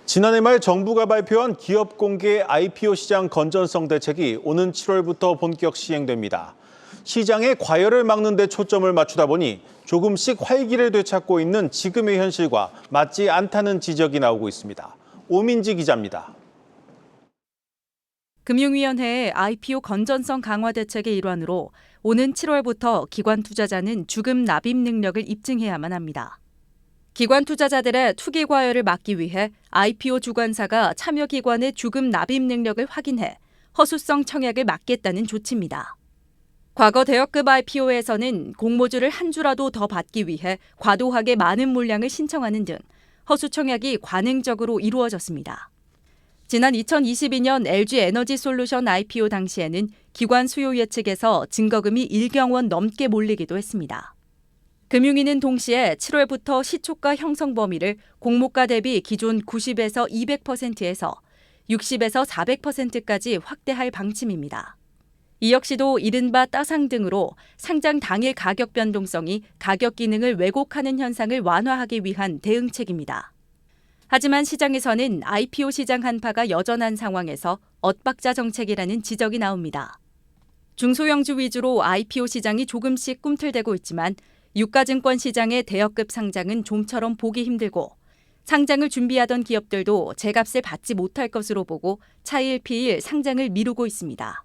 지난해 말 정부가 발표한 기업 공개 IPO 시장 건전성 대책이 오는 7월부터 본격 시행됩니다. 시장의 과열을 막는 데 초점을 맞추다 보니 조금씩 활기를 되찾고 있는 지금의 현실과 맞지 않다는 지적이 나오고 있습니다. 오민지 기자입니다. 금융위원회의 IPO 건전성 강화 대책의 일환으로 오는 7월부터 기관 투자자는 주금 납입 능력을 입증해야만 합니다. 기관 투자자들의 투기 과열을 막기 위해 IPO 주관사가 참여 기관의 주금 납입 능력을 확인해 허수성 청약을 막겠다는 조치입니다. 과거 대여급 IPO에서는 공모주를 한 주라도 더 받기 위해 과도하게 많은 물량을 신청하는 등 허수 청약이 관행적으로 이루어졌습니다. 지난 2022년 LG에너지솔루션 IPO 당시에는 기관 수요 예측에서 증거금이 1경 원 넘게 몰리기도 했습니다. 금융위는 동시에 7월부터 시초가 형성 범위를 공모가 대비 기존 90에서 200%에서 60에서 400%까지 확대할 방침입니다. 이 역시도 이른바 따상 등으로 상장 당일 가격 변동성이 가격 기능을 왜곡하는 현상을 완화하기 위한 대응책입니다. 하지만 시장에서는 IPO 시장 한파가 여전한 상황에서 엇박자 정책이라는 지적이 나옵니다. 중소형주 위주로 IPO 시장이 조금씩 꿈틀대고 있지만 유가증권 시장의 대여급 상장은 좀처럼 보기 힘들고 상장을 준비하던 기업들도 제값을 받지 못할 것으로 보고 차일피일 상장을 미루고 있습니다.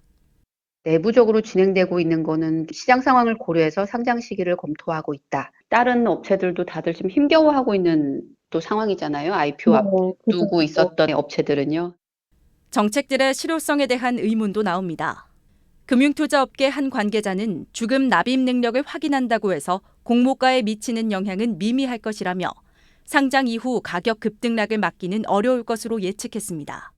내부적으로 진행되고 있는 거는 시장 상황을 고려해서 상장 시기를 검토하고 있다. 다른 업체들도 다들 지금 힘겨워하고 있는 또 상황이잖아요. IPO 앞두고 있었던 업체들은요. 정책들의 실효성에 대한 의문도 나옵니다. 금융투자업계 한 관계자는 주금 납입 능력을 확인한다고 해서 공모가에 미치는 영향은 미미할 것이라며 상장 이후 가격 급등락을 막기는 어려울 것으로 예측했습니다.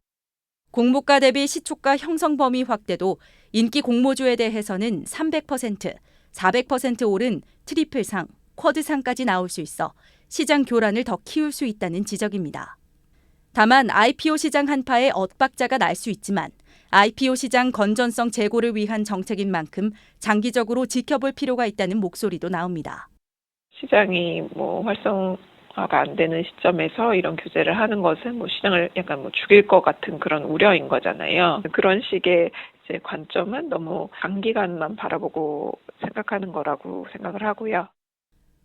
공모가 대비 시초가 형성 범위 확대도 인기 공모주에 대해서는 300%, 400% 오른 트리플상, 쿼드상까지 나올 수 있어 시장 교란을 더 키울 수 있다는 지적입니다. 다만 IPO 시장 한파에 엇박자가 날 수 있지만 IPO 시장 건전성 제고를 위한 정책인 만큼 장기적으로 지켜볼 필요가 있다는 목소리도 나옵니다. 시장이 활성화가 안 되는 시점에서 이런 규제를 하는 것은 시장을 약간 죽일 것 같은 그런 우려인 거잖아요. 그런 식의 이제 관점은 너무 장기간만 바라보고 생각하는 거라고 생각을 하고요.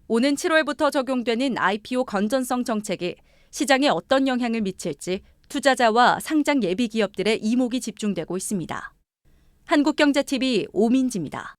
오는 7월부터 적용되는 IPO 건전성 정책이 시장에 어떤 영향을 미칠지 투자자와 상장 예비 기업들의 이목이 집중되고 있습니다. 한국경제TV 오민지입니다.